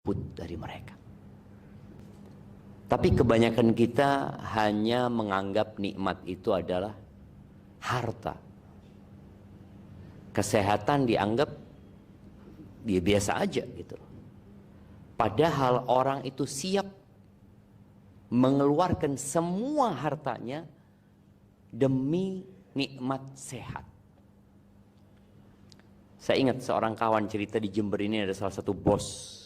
put dari mereka. Tapi kebanyakan kita hanya menganggap nikmat itu adalah harta. Kesehatan dianggap dia biasa aja gitu. Padahal orang itu siap mengeluarkan semua hartanya demi nikmat sehat. Saya ingat seorang kawan cerita di Jember ini, ada salah satu bos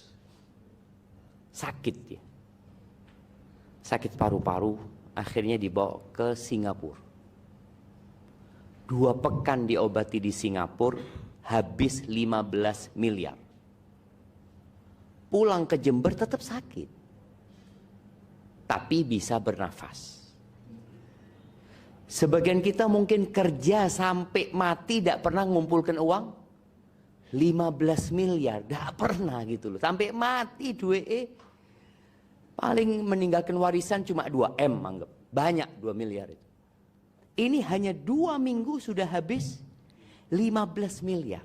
sakit dia. Sakit paru-paru, akhirnya dibawa ke Singapura. 2 pekan diobati di Singapura, habis 15 miliar. Pulang ke Jember tetap sakit, tapi bisa bernafas. Sebagian kita mungkin kerja sampai mati tidak pernah ngumpulkan uang 15 miliar, tidak pernah gitu loh. Sampai mati paling meninggalkan warisan cuma 2M, anggap. Banyak 2 miliar itu. Ini hanya 2 minggu sudah habis 15 miliar.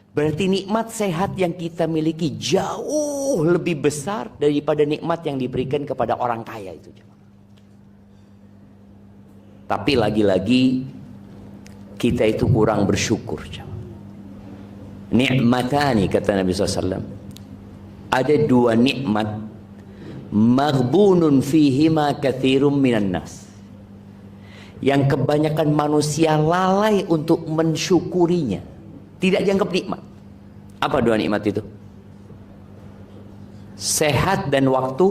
Berarti nikmat sehat yang kita miliki jauh lebih besar daripada nikmat yang diberikan kepada orang kaya itu. Tapi lagi-lagi kita itu kurang bersyukur. Ni'matani, kata Nabi SAW. Ada 2 nikmat, maghbunun fihima katsirum minan nas, yang kebanyakan manusia lalai untuk mensyukurinya, tidak dianggap nikmat. Apa 2 nikmat itu? Sehat dan waktu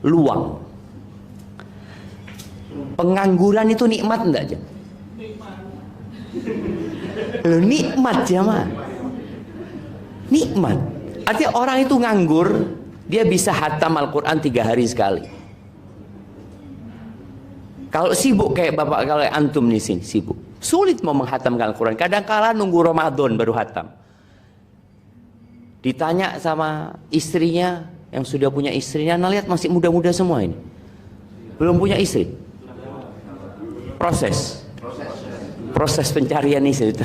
luang. Pengangguran itu nikmat enggak, Jam? Nikmat, jamaah. Nikmat. Artinya orang itu nganggur, dia bisa hatam Al-Quran 3 hari sekali. Kalau sibuk kayak bapak, kalau antum di sini sibuk, sulit mau menghatamkan Al-Quran. Kadang-kala nunggu Ramadan baru hatam. Ditanya sama istrinya yang sudah punya istrinya, nah lihat masih muda-muda semua ini, belum punya istri. Proses pencarian istri itu.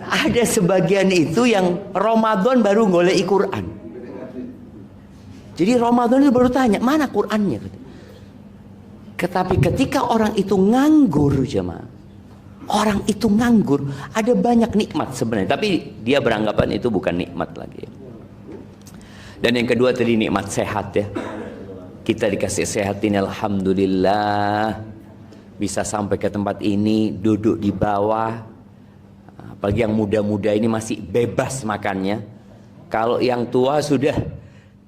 Ada sebagian itu yang Ramadan baru golek Quran. Jadi Ramadan itu baru tanya, mana Qurannya? Tetapi ketika orang itu nganggur, jemaah, orang itu nganggur, ada banyak nikmat sebenarnya, tapi dia beranggapan itu bukan nikmat lagi. Dan yang kedua tadi nikmat sehat ya. Kita dikasih sehat ini, alhamdulillah, bisa sampai ke tempat ini, duduk di bawah. Apalagi yang muda-muda ini masih bebas makannya. Kalau yang tua sudah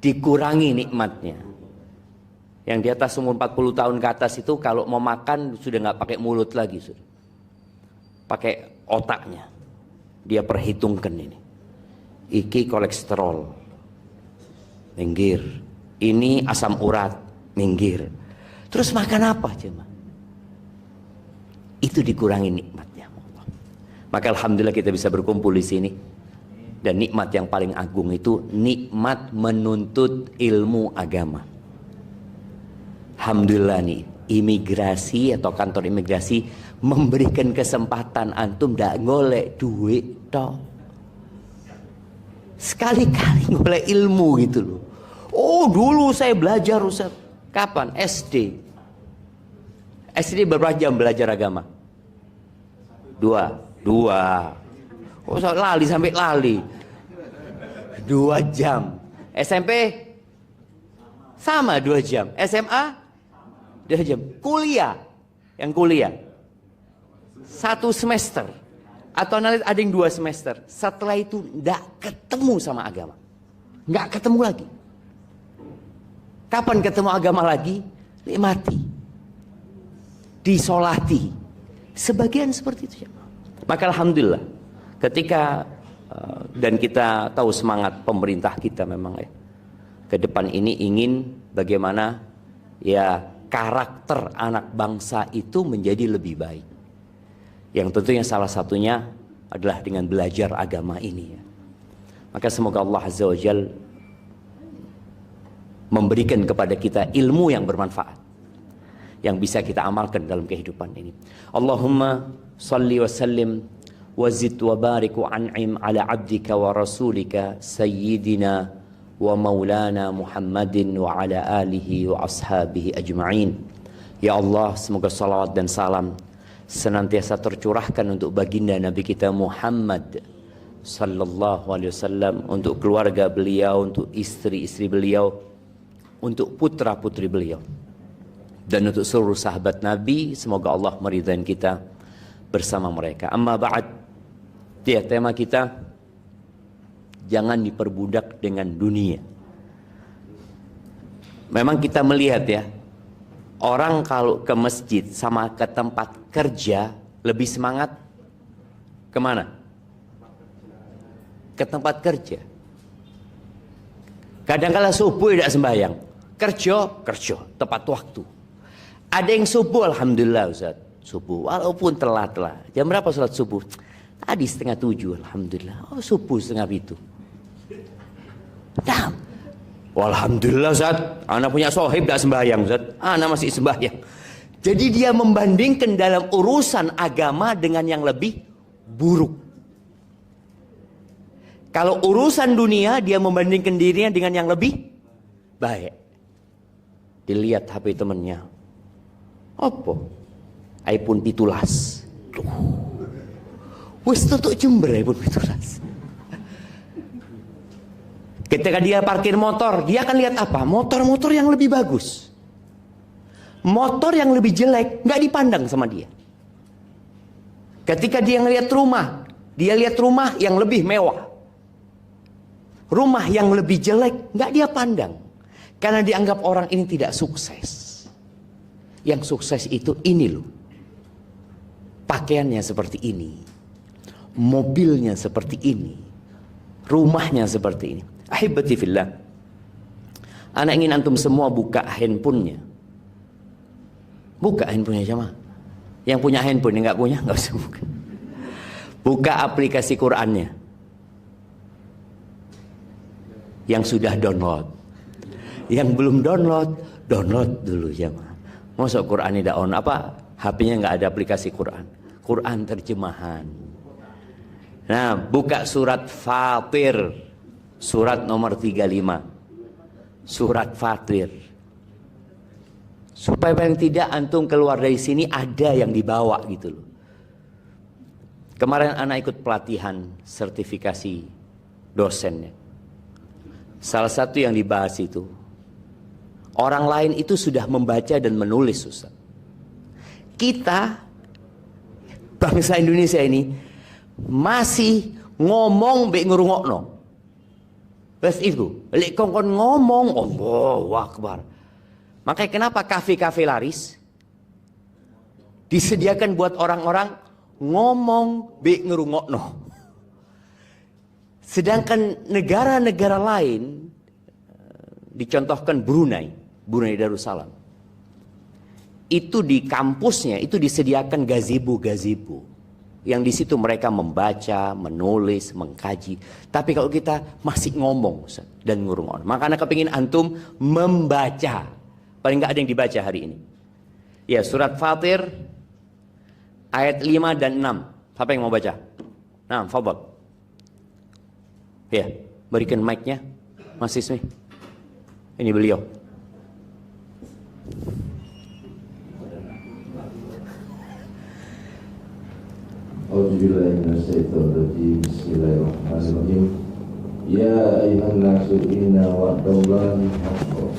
dikurangi nikmatnya. Yang di atas umur 40 tahun ke atas itu kalau mau makan sudah nggak pakai mulut lagi, sudah pakai otaknya. Dia perhitungkan ini. Iki kolesterol, minggir. Ini asam urat, minggir. Terus makan apa, cuma? Itu dikurangi nikmatnya. Maka alhamdulillah kita bisa berkumpul di sini. Dan nikmat yang paling agung itu nikmat menuntut ilmu agama. Alhamdulillah nih, imigrasi atau kantor imigrasi memberikan kesempatan antum ndak golek duit toh. Sekali-kali golek ilmu gitu loh. Oh dulu saya belajar, Ustaz. Kapan? SD. SD berapa jam belajar agama? 2. Oh lali sampai lali. 2 jam. SMP sama 2 jam. SMA 2 jam. Kuliah, yang kuliah 1 semester atau nanti ada yang 2 semester. Setelah itu nggak ketemu sama agama, nggak ketemu lagi. Kapan ketemu agama lagi? Nikmati, disolati. Sebagian seperti itu. Maka alhamdulillah ketika dan kita tahu semangat pemerintah kita memang ya, ke depan ini ingin bagaimana ya karakter anak bangsa itu menjadi lebih baik. Yang tentunya salah satunya adalah dengan belajar agama ini ya. Maka semoga Allah Azza wa Jalla memberikan kepada kita ilmu yang bermanfaat yang bisa kita amalkan dalam kehidupan ini. Allahumma salli wa sallim wazid wa barik wa an'im ala abdika wa rasulika sayyidina wa maulana Muhammadin wa ala alihi wa ashabihi ajma'in. Ya Allah, semoga salawat dan salam senantiasa tercurahkan untuk baginda Nabi kita Muhammad sallallahu alaihi wasallam, untuk keluarga beliau, untuk istri-istri beliau, untuk putra-putri beliau, dan untuk seluruh sahabat Nabi. Semoga Allah meridai kita bersama mereka. Amma ba'd. Ya, tema kita, jangan diperbudak dengan dunia. Memang kita melihat ya, orang kalau ke masjid sama ke tempat kerja lebih semangat kemana? Ke tempat kerja. Kadang-kala subuh tidak sembahyang, kerja tepat waktu. Ada yang subuh, alhamdulillah Ustaz, subuh walaupun telat. Jam berapa sholat subuh? Tadi 6:30, alhamdulillah. Oh, subuh 6:30. Nah, alhamdulillah Ustaz, anak punya sohib tidak sembahyang Ustaz, anak masih sembahyang. Jadi dia membandingkan dalam urusan agama dengan yang lebih buruk. Kalau urusan dunia, dia membandingkan dirinya dengan yang lebih baik. Dilihat HP temannya, apa? iPhone 17. Wes tutup Jember iPhone 17. Ketika dia parkir motor, dia akan lihat apa? Motor-motor yang lebih bagus. Motor yang lebih jelek nggak dipandang sama dia. Ketika dia ngelihat rumah, dia lihat rumah yang lebih mewah. Rumah yang lebih jelek nggak dia pandang, karena dianggap orang ini tidak sukses. Yang sukses itu ini loh, pakaiannya seperti ini, mobilnya seperti ini, rumahnya seperti ini. Ahibati fillah, anak ingin antum semua buka handphonenya. Buka handphonenya sama. Yang punya handphone, yang nggak punya nggak usah buka. Buka aplikasi Qur'annya. Yang sudah download. Yang belum download, download dulu jamaah. Masuk Qur'an tidak on, apa? HP-nya nggak ada aplikasi Qur'an. Qur'an terjemahan. Nah, buka surat Fatir, surat nomor 35. Surat Fatir. Supaya paling tidak antum keluar dari sini ada yang dibawa gitu loh. Kemarin anak ikut pelatihan sertifikasi dosennya. Salah satu yang dibahas itu, orang lain itu sudah membaca dan menulis, Ustaz. Kita bangsa Indonesia ini masih ngomong mbek ngrungokno. Wes itu, lek kongkon ngomong, Allahu Akbar. Makanya kenapa kafe-kafe laris disediakan buat orang-orang ngomong mbek ngrungokno. Sedangkan negara-negara lain, dicontohkan Brunei Darussalam, itu di kampusnya itu disediakan gazebo yang di situ mereka membaca, menulis, mengkaji. Tapi kalau kita masih ngomong Ustaz, dan ngurung. Makanya kepingin antum membaca. Paling nggak ada yang dibaca hari ini. Ya, surat Fatir ayat 5 dan 6. Siapa yang mau baca? Nah, fadhal. Ya, berikan mic-nya Mas Ismi. Ini beliau. Bismillahirrahmanirrahim. Ya ayuhan nasu inna wa'dallahi haqqo.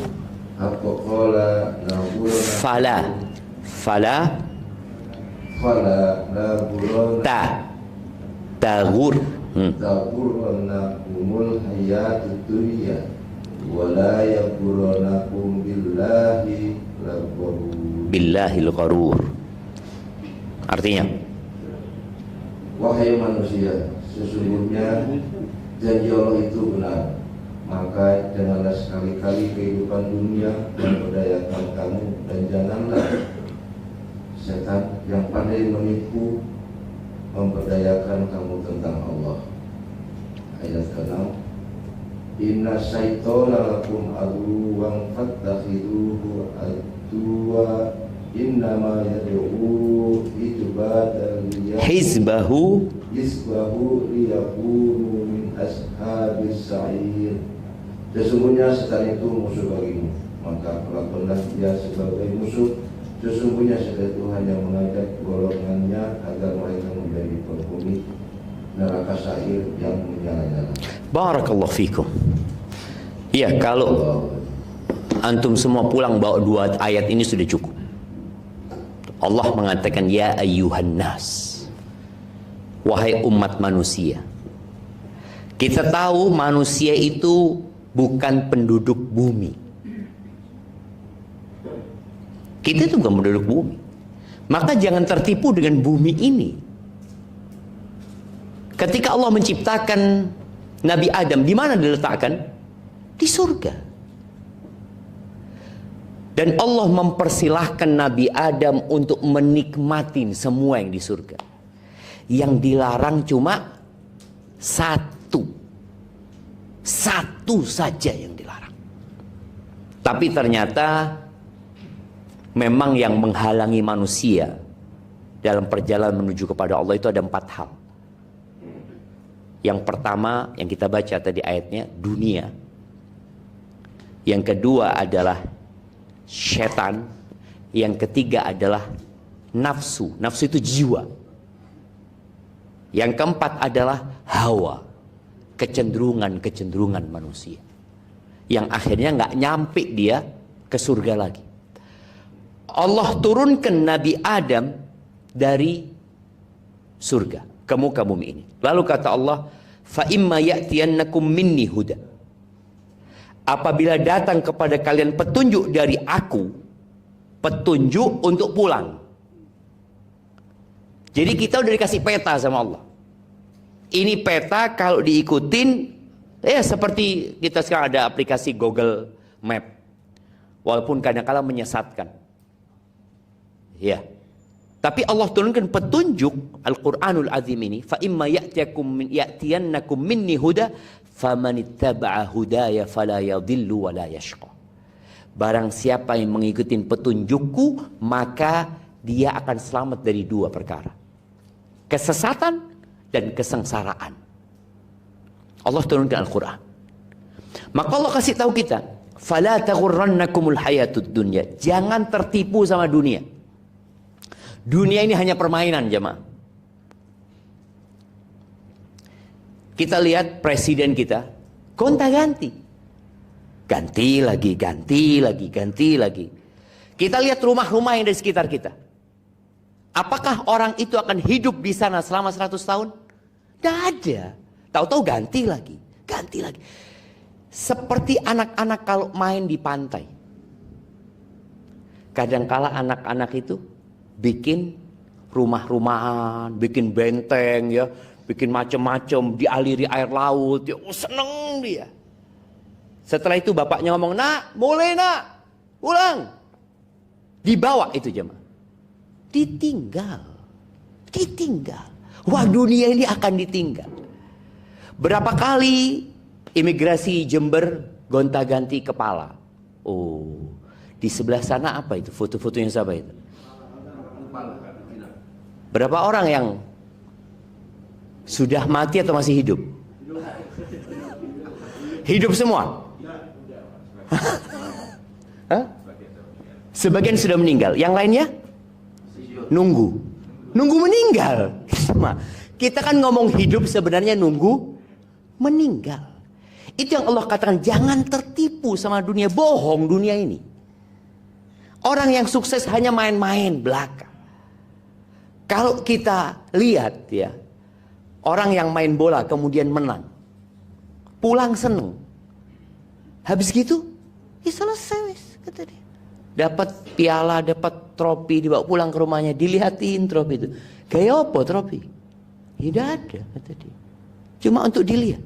Haqqo qala nabulana. Fala nabulana. Tagur. Taghurrannakumul hayatid dunya wala yaghurrannakum billahil gharur. Artinya, wahai manusia, sesungguhnya janji Allah itu benar. Maka janganlah sekali-kali kehidupan dunia memperdayakan kamu, dan janganlah setan yang pandai menipu memperdayakan kamu tentang Allah. Ayat ke-6. Inna syaitana lakum aduwwan fattakhiduhu aduwwa innama yad'u hizbahu isbahu liyakunu min ashabis sa'ir. Sesungguhnya setan itu musuh bagimu, maka perlakukanlah dia sebagai musuh. Sesungguhnya setan itu hanya mengajak golongannya agar mereka menjadi penghuni neraka sa'ir yang menyala-nyala. Barakallahu fikum. Iya, kalau antum semua pulang bawa 2 ayat ini sudah cukup. Allah mengatakan ya ayyuhan nas, wahai umat manusia. Kita tahu manusia itu bukan penduduk bumi. Kita itu bukan penduduk bumi. Maka jangan tertipu dengan bumi ini. Ketika Allah menciptakan Nabi Adam, di mana diletakkan? Di surga. Dan Allah mempersilahkan Nabi Adam untuk menikmati semua yang di surga. Yang dilarang cuma satu saja yang dilarang. Tapi ternyata memang yang menghalangi manusia dalam perjalanan menuju kepada Allah itu ada 4 hal. Yang pertama yang kita baca tadi ayatnya, dunia. Yang kedua adalah setan. Yang ketiga adalah nafsu. Nafsu itu jiwa. Yang keempat adalah hawa. Kecenderungan manusia. Yang akhirnya nggak nyampe dia ke surga lagi. Allah turunkan Nabi Adam dari surga ke muka bumi ini. Lalu kata Allah, fa imma ya'tiyannakum minni huda. Apabila datang kepada kalian petunjuk dari aku, petunjuk untuk pulang. Jadi kita udah dikasih peta sama Allah. Ini peta kalau diikutin, ya seperti kita sekarang ada aplikasi Google Map. Walaupun kadang-kadang menyesatkan. Ya. Tapi Allah turunkan petunjuk Al-Quranul Azim ini. Fa imma ya'tiyannakum minni huda faman ittaba'a hudaya fala yadhillu wa la yashqa. Barang siapa yang mengikuti petunjukku, maka dia akan selamat dari 2 perkara. Kesesatan dan kesengsaraan. Allah turunkan Al-Quran. Maka Allah kasih tahu kita, fala taghurrannakumul hayatud dunya. Jangan tertipu sama dunia. Dunia ini hanya permainan, jemaah. Kita lihat presiden kita gonta-ganti. Ganti lagi. Kita lihat rumah-rumah yang di sekitar kita. Apakah orang itu akan hidup di sana selama 100 tahun? Tidak ada. Tahu-tahu ganti lagi. Seperti anak-anak kalau main di pantai. Kadangkala anak-anak itu bikin rumah-rumahan, bikin benteng ya, bikin macam-macam, dialiri air laut, ya, seneng dia. Setelah itu bapaknya ngomong, nak, boleh nak, pulang. Dibawa itu jemaah. Ditinggal. Wah, dunia ini akan ditinggal. Berapa kali imigrasi Jember gonta-ganti kepala. Oh, di sebelah sana apa itu? Foto-fotonya siapa itu? Berapa orang yang sudah mati atau masih hidup? Hidup semua? Hah? Sebagian sudah meninggal. Yang lainnya? Nunggu meninggal. Kita kan ngomong hidup, sebenarnya nunggu meninggal. Itu yang Allah katakan, jangan tertipu sama dunia. Bohong dunia ini. Orang yang sukses hanya main-main belaka. Kalau kita lihat ya, orang yang main bola kemudian menang, pulang seneng, habis gitu, ya selesai kata dia. Dapat piala, dapat trofi, dibawa pulang ke rumahnya, dilihatin trofi itu. Kayak apa trofi? Tidak ada kata dia. Cuma untuk dilihat.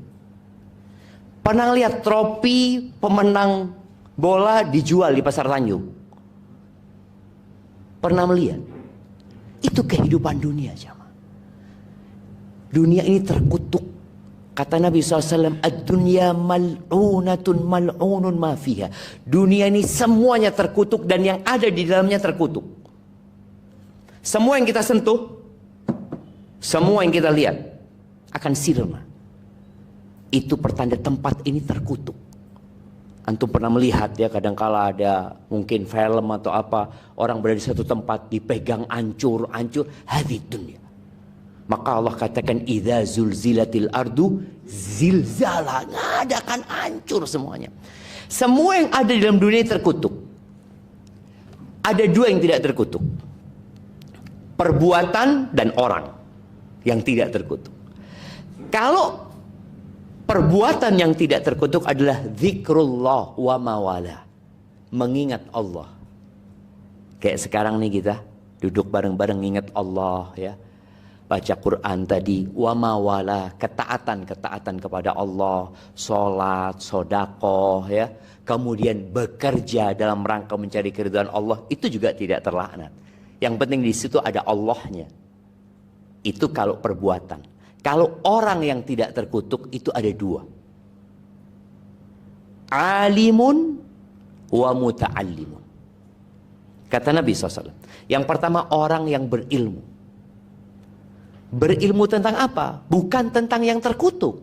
Pernah lihat trofi pemenang bola dijual di Pasar Tanjung? Pernah melihat? Itu kehidupan dunia, jemaah. Dunia ini terkutuk. Kata Nabi SAW, ad-dunya mal'unatun mal'unun ma fiha. Dunia ini semuanya terkutuk dan yang ada di dalamnya terkutuk. Semua yang kita sentuh, semua yang kita lihat, akan sirna. Itu pertanda tempat ini terkutuk. Antum pernah melihat ya, kadangkala ada mungkin film atau apa, orang berada di satu tempat dipegang hancur, hadid dunia. Maka Allah katakan idza zulzilatil ardu zilzala, nggak akan hancur semuanya. Semua yang ada di dalam dunia terkutuk. Ada dua yang tidak terkutuk. Perbuatan dan orang yang tidak terkutuk. Kalau perbuatan yang tidak terkutuk adalah zikrullah wa mawala, mengingat Allah. Kayak sekarang nih kita duduk bareng-bareng ingat Allah ya. Baca Quran tadi, wa mawala, ketaatan kepada Allah, sholat, sodaqoh ya. Kemudian bekerja dalam rangka mencari keridhaan Allah, itu juga tidak terlaknat. Yang penting di situ ada Allahnya. Itu kalau perbuatan. Kalau orang yang tidak terkutuk itu ada dua. Alimun wa muta'allimun. Kata Nabi SAW. Yang pertama orang yang berilmu. Berilmu tentang apa? Bukan tentang yang terkutuk.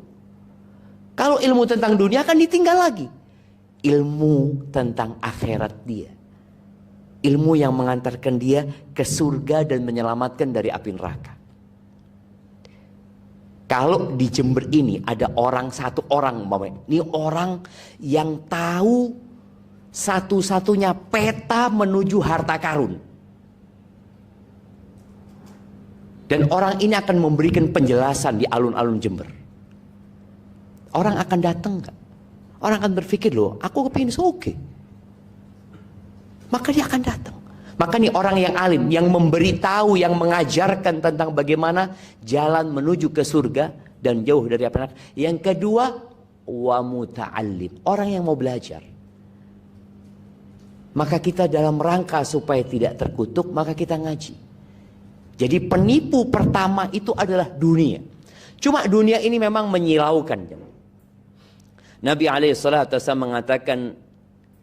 Kalau ilmu tentang dunia kan ditinggal lagi. Ilmu tentang akhirat dia. Ilmu yang mengantarkan dia ke surga dan menyelamatkan dari api neraka. Kalau di Jember ini ada satu orang, ini orang yang tahu satu-satunya peta menuju harta karun. Dan orang ini akan memberikan penjelasan di alun-alun Jember. Orang akan datang gak? Orang akan berpikir loh, aku kepingin soge. Maka dia akan datang. Maka nih orang yang alim, yang memberitahu, yang mengajarkan tentang bagaimana jalan menuju ke surga dan jauh dari api neraka. Yang kedua, wa muta'allim, orang yang mau belajar. Maka kita dalam rangka supaya tidak terkutuk, maka kita ngaji. Jadi penipu pertama itu adalah dunia. Cuma dunia ini memang menyilaukan. Nabi SAW mengatakan,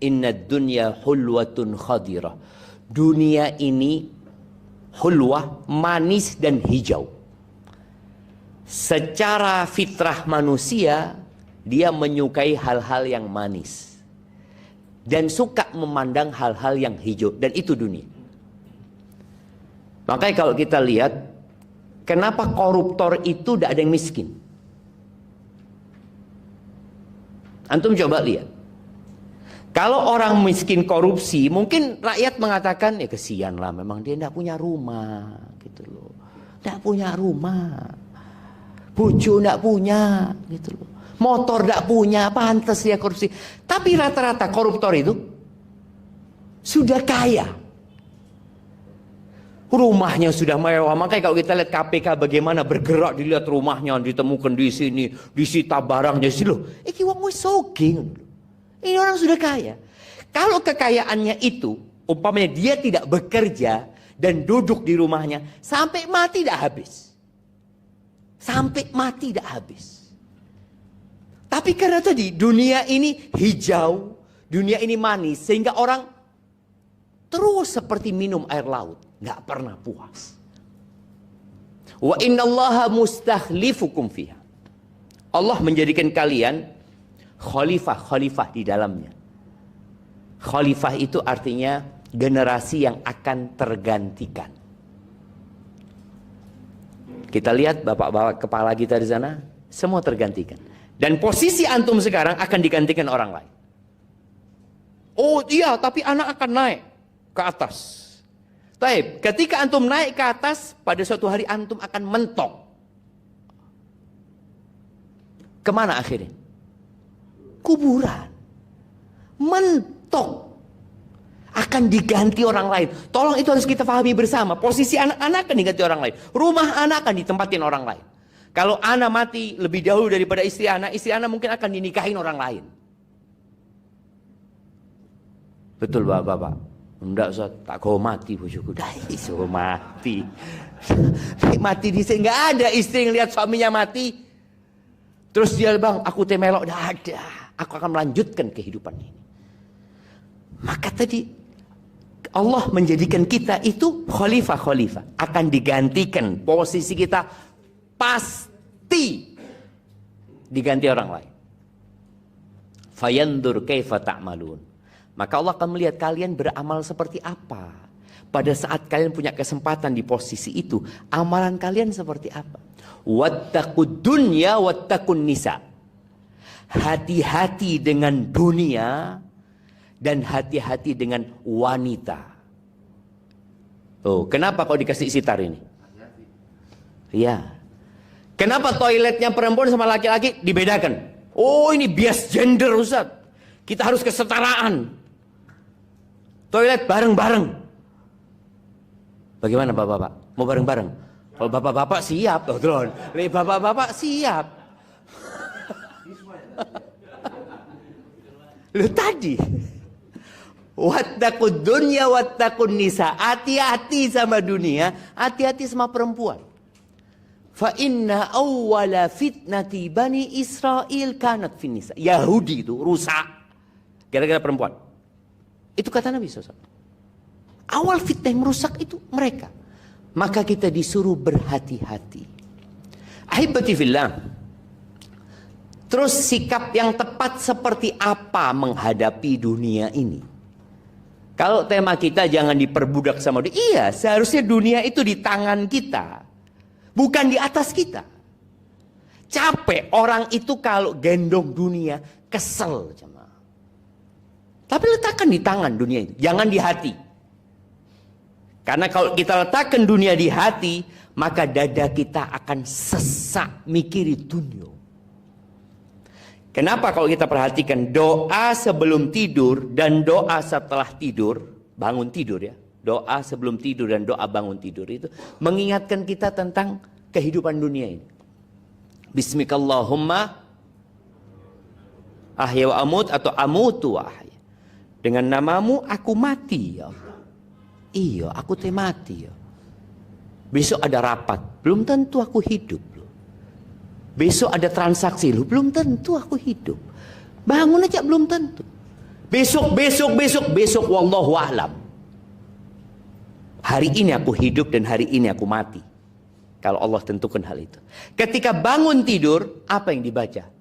inna dunya hulwatun khadirah. Dunia ini hulwah, manis dan hijau. Secara fitrah manusia, dia menyukai hal-hal yang manis. Dan suka memandang hal-hal yang hijau. Dan itu dunia. Makanya kalau kita lihat, kenapa koruptor itu tidak ada yang miskin? Antum coba lihat. Kalau orang miskin korupsi, mungkin rakyat mengatakan, ya kesian lah, memang dia tidak punya rumah, gitu loh. Tidak punya rumah, bojo tidak punya, gitu loh. Motor tidak punya, pantas dia korupsi. Tapi rata-rata koruptor itu sudah kaya. Rumahnya sudah mewah. Makanya kalau kita lihat KPK bagaimana bergerak, dilihat rumahnya ditemukan di sini, disita barangnya sih loh. Iki wong wis sogeng. Ini orang sudah kaya. Kalau kekayaannya itu, umpamanya dia tidak bekerja dan duduk di rumahnya sampai mati tidak habis. Sampai mati tidak habis. Tapi karena tadi dunia ini hijau, dunia ini manis, sehingga orang terus seperti minum air laut. Nggak pernah puas. Wa innallaha mustakhlifukum fiha. Allah menjadikan kalian khalifah di dalamnya. Khalifah itu artinya generasi yang akan tergantikan. Kita lihat bapak-bapak kepala kita di sana, semua tergantikan. Dan posisi antum sekarang akan digantikan orang lain. Oh iya, tapi anak akan naik ke atas. Taib, ketika antum naik ke atas, pada suatu hari antum akan mentok. Kemana akhirnya? Kuburan. Mentok. Akan diganti orang lain. Tolong itu harus kita pahami bersama. Posisi anak-anak akan diganti orang lain. Rumah anak akan ditempatin orang lain. Kalau anak mati lebih dahulu daripada istri anak mungkin akan dinikahin orang lain. Betul bapak-bapak? Enggak, Ustaz, tak kau mati bojoku. Dah iso mati. Mati di sini enggak ada istri yang lihat suaminya mati. Terus dia, "Bang, aku temelok." Enggak ada. Aku akan melanjutkan kehidupan ini. Maka tadi Allah menjadikan kita itu khalifah. Akan digantikan. Posisi kita pasti mati diganti orang lain. Fayandur kaifa ta'malun. Maka Allah akan melihat kalian beramal seperti apa. Pada saat kalian punya kesempatan di posisi itu, amalan kalian seperti apa? Wattaqud dunya wattaqun nisa. Hati-hati dengan dunia dan hati-hati dengan wanita. Oh, kenapa kau dikasih sitar ini? Iya. Kenapa toiletnya perempuan sama laki-laki dibedakan? Oh, ini bias gender, Ustaz. Kita harus kesetaraan. Toilet bareng-bareng. Bagaimana bapak-bapak? Mau bareng-bareng? Kalau bapak-bapak siap, bapak-bapak siap. Lu tadi. Wattaqud dunya wattaqun nisa. Hati-hati sama dunia, hati-hati sama perempuan. Fa inna awwala fitnati bani Israel kanat fin nisa. Yahudi itu rusak gara-gara perempuan. Itu kata Nabi SAW. Awal fitnah yang merusak itu mereka. Maka kita disuruh berhati-hati. Ahibati fillah. Terus sikap yang tepat seperti apa menghadapi dunia ini? Kalau tema kita jangan diperbudak sama dunia. Iya, seharusnya dunia itu di tangan kita. Bukan di atas kita. Capek orang itu kalau gendong dunia, kesel. Tapi letakkan di tangan dunia itu, jangan di hati. Karena kalau kita letakkan dunia di hati, maka dada kita akan sesak mikiri dunia. Kenapa kalau kita perhatikan doa sebelum tidur dan doa setelah tidur, bangun tidur ya. Doa sebelum tidur dan doa bangun tidur itu mengingatkan kita tentang kehidupan dunia ini. Bismikallahumma ahya wa amut atau amutu wa ahya. Dengan namamu aku mati ya Allah. Iya, aku mati ya. Besok ada rapat, belum tentu aku hidup loh. Besok ada transaksi loh, belum tentu aku hidup. Bangun aja belum tentu. Besok wallahu a'lam. Hari ini aku hidup dan hari ini aku mati. Kalau Allah tentukan hal itu. Ketika bangun tidur, apa yang dibaca?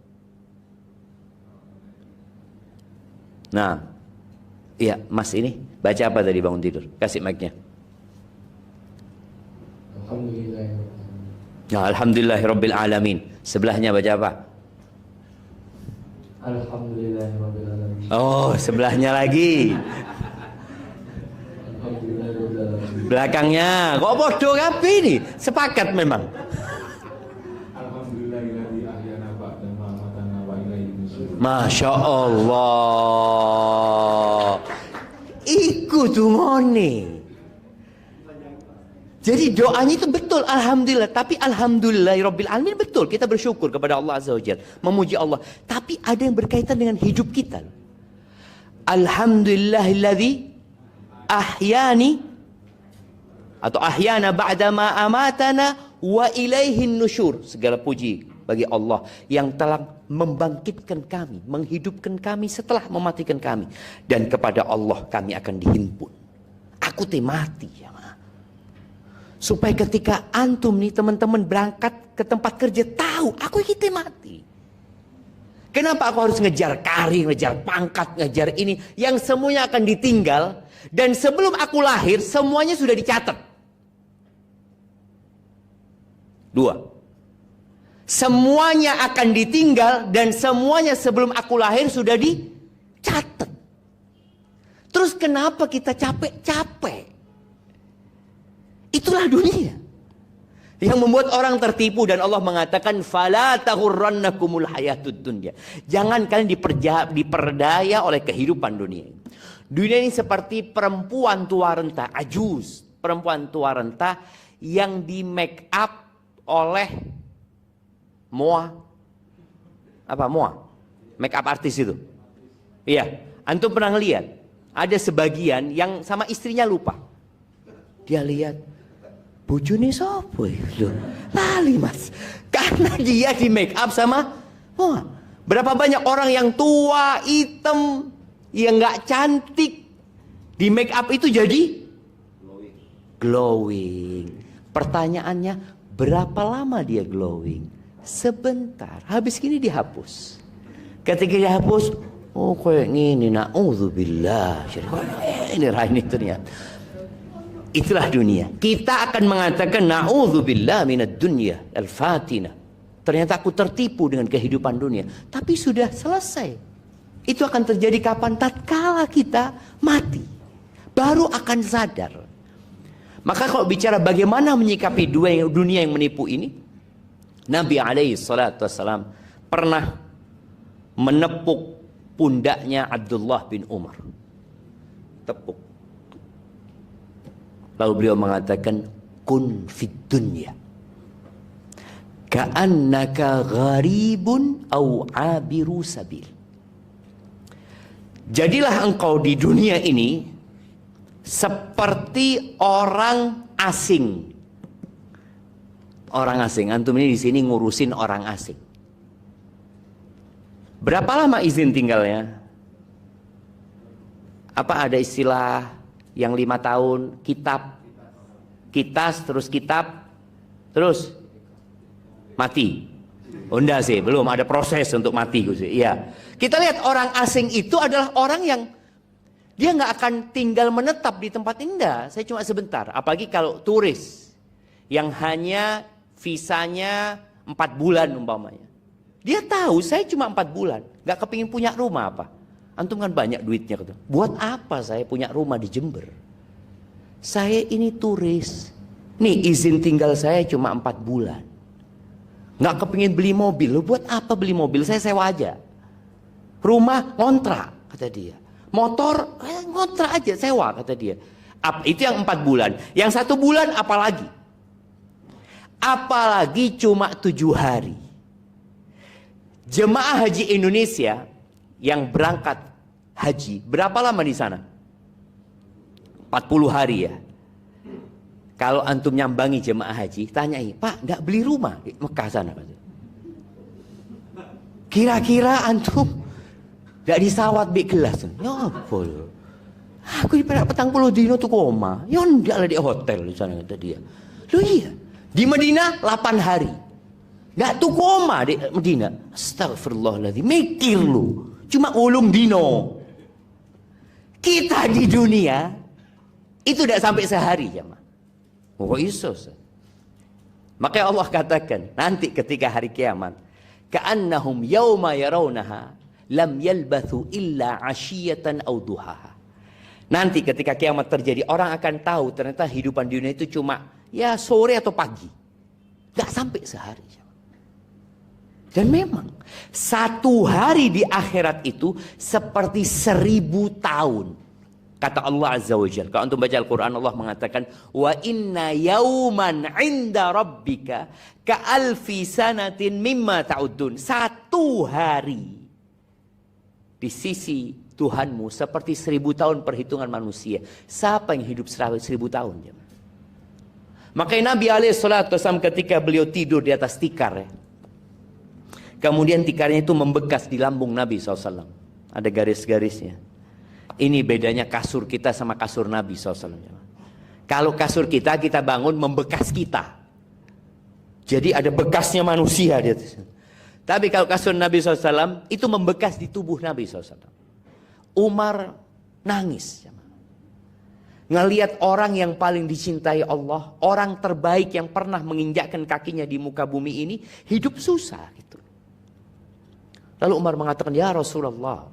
Nah, iya Mas ini, baca apa tadi bangun tidur? Kasih mic-nya. Alhamdulillahirabbil alamin. Sebelahnya baca apa? Alhamdulillahirabbil alamin. Oh, sebelahnya lagi. Belakangnya, kok bodoh kabeh ini? Sepakat memang. Masya Allah. Iku dungone. Jadi doanya itu betul, alhamdulillah. Tapi alhamdulillahirabbil alamin betul. Kita bersyukur kepada Allah Azza wa Jalla, memuji Allah. Tapi ada yang berkaitan dengan hidup kita. Alhamdulillahilladzi ahyani atau ahyana ba'dama amatana wa ilaihin nusyur. Segala puji bagi Allah yang telah membangkitkan kami, menghidupkan kami setelah mematikan kami, dan kepada Allah kami akan dihimpun. Aku mati ya. Supaya ketika antum nih teman-teman berangkat ke tempat kerja tahu aku kita mati. Kenapa aku harus ngejar karir, ngejar pangkat, ngejar ini yang semuanya akan ditinggal, dan sebelum aku lahir semuanya sudah dicatat. 2. Semuanya akan ditinggal dan semuanya sebelum aku lahir sudah dicatat. Terus kenapa kita capek-capek? Itulah dunia yang membuat orang tertipu, dan Allah mengatakan fala taghurrannakumul hayatud dunya. Jangan kalian diperdaya oleh kehidupan dunia. Dunia ini seperti perempuan tua renta, ajuz, perempuan tua renta yang di make up oleh Moa. Apa Moa? Make up artis itu. Iya, antum pernah ngeliat? Ada sebagian yang sama istrinya lupa. Dia lihat, bojone sapa itu? Lali Mas. Karena dia di make up sama Moa. Berapa banyak orang yang tua, hitam, yang nggak cantik, di make up itu jadi glowing. Pertanyaannya, berapa lama dia glowing? Sebentar, habis gini dihapus. Ketika dihapus, oh kayak gini, na'udzubillah. Ini lain itu ternyata. Itulah dunia. Kita akan mengatakan na'udzubillah minad dunya al-fatinah. Ternyata aku tertipu dengan kehidupan dunia. Tapi sudah selesai. Itu akan terjadi kapan? Tatkala kita mati. Baru akan sadar. Maka kalau bicara bagaimana menyikapi dunia yang menipu ini, Nabi alaihi salatu wassalam pernah menepuk pundaknya Abdullah bin Umar. Tepuk. Lalu beliau mengatakan, kun fid dunya ka'annaka gharibun au abiru sabil. Jadilah engkau di dunia ini seperti orang asing. Orang asing, antum ini di sini ngurusin orang asing. Berapa lama izin tinggalnya? Apa ada istilah yang 5 tahun, kitas, terus kitab, terus mati? Oh enggak sih, belum ada proses untuk mati sih. Iya. Kita lihat orang asing itu adalah orang yang dia nggak akan tinggal menetap di tempat indah. Saya cuma sebentar. Apalagi kalau turis yang hanya visanya 4 bulan umpamanya. Dia tahu saya cuma 4 bulan, nggak kepingin punya rumah apa. Antum kan banyak duitnya. Buat apa saya punya rumah di Jember? Saya ini turis. Nih izin tinggal saya cuma 4 bulan. Nggak kepingin beli mobil. Loh, buat apa beli mobil? Saya sewa aja. Rumah ngontrak, kata dia. Motor ngontrak aja, sewa, kata dia. Itu yang 4 bulan. Yang 1 bulan apalagi? Apalagi cuma 7 hari. Jemaah haji Indonesia yang berangkat haji, berapa lama di sana? 40 hari ya. Kalau antum nyambangi jemaah haji, tanyai, Pak, nggak beli rumah di Mekah sana? Kira-kira antum nggak disawat di kelas? Ya apa? Aku di petang puluh dino tuh koma. Ya enggak lah di hotel di sana, kata dia. Loh iya, di Madinah 8 hari. Nggak tuh koma di Madinah. Astagfirullahaladzim, mikir lu. Cuma ulung dino. Kita di dunia itu tidak sampai sehari jemaah. Oh iso. Makanya Allah katakan nanti ketika hari kiamat, ka'annahum yauma yarawnaha lam yalbathu illa 'ashiyatan aw duhaha. Nanti ketika kiamat terjadi, orang akan tahu ternyata hidupan dunia itu cuma ya sore atau pagi. Nggak sampai sehari. Dan memang 1 hari di akhirat itu seperti 1000 tahun. Kata Allah Azza wa Jalla. Kalau antum baca Al-Quran, Allah mengatakan, wa inna yauman inda rabbika ka'alfi sanatin mimma ta'udun. 1 hari di sisi Tuhanmu seperti 1000 tahun perhitungan manusia. Siapa yang hidup 1000 tahun? Makanya Nabi SAW ketika beliau tidur di atas tikar ya, kemudian tikarnya itu membekas di lambung Nabi SAW. Ada garis-garisnya. Ini bedanya kasur kita sama kasur Nabi SAW. Kalau kasur kita bangun membekas kita. Jadi ada bekasnya manusia di atas. Tapi kalau kasur Nabi SAW itu membekas di tubuh Nabi SAW. Umar nangis. Ngelihat orang yang paling dicintai Allah, orang terbaik yang pernah menginjakkan kakinya di muka bumi ini, hidup susah gitu. Lalu Umar mengatakan, ya Rasulullah,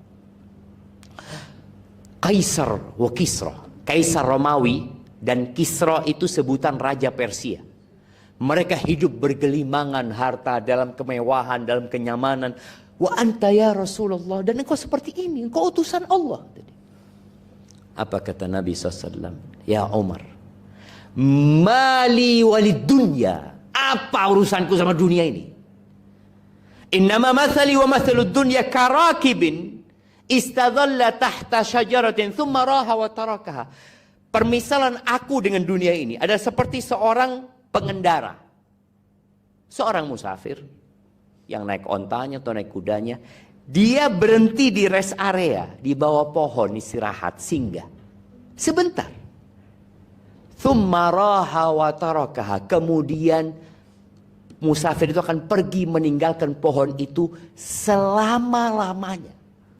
Kaisar wa Kisra, Kaisar Romawi dan Kisra itu sebutan Raja Persia. Mereka hidup bergelimangan harta, dalam kemewahan, dalam kenyamanan. Wa anta ya Rasulullah, dan engkau seperti ini, engkau utusan Allah. Apa kata Nabi SAW? Ya Umar, mali walid dunya, apa urusanku sama dunia ini? Innama mathali wa mathalud dunya karakibin istadhalla tahta syajaratin thumma raha wa tarakaha. Permisalan aku dengan dunia ini adalah seperti seorang pengendara, seorang musafir yang naik ontanya atau naik kudanya. Dia berhenti di rest area, di bawah pohon istirahat, singgah sebentar. Thumma raha wa tarakaha. Kemudian Musafir itu akan pergi meninggalkan pohon itu selama-lamanya.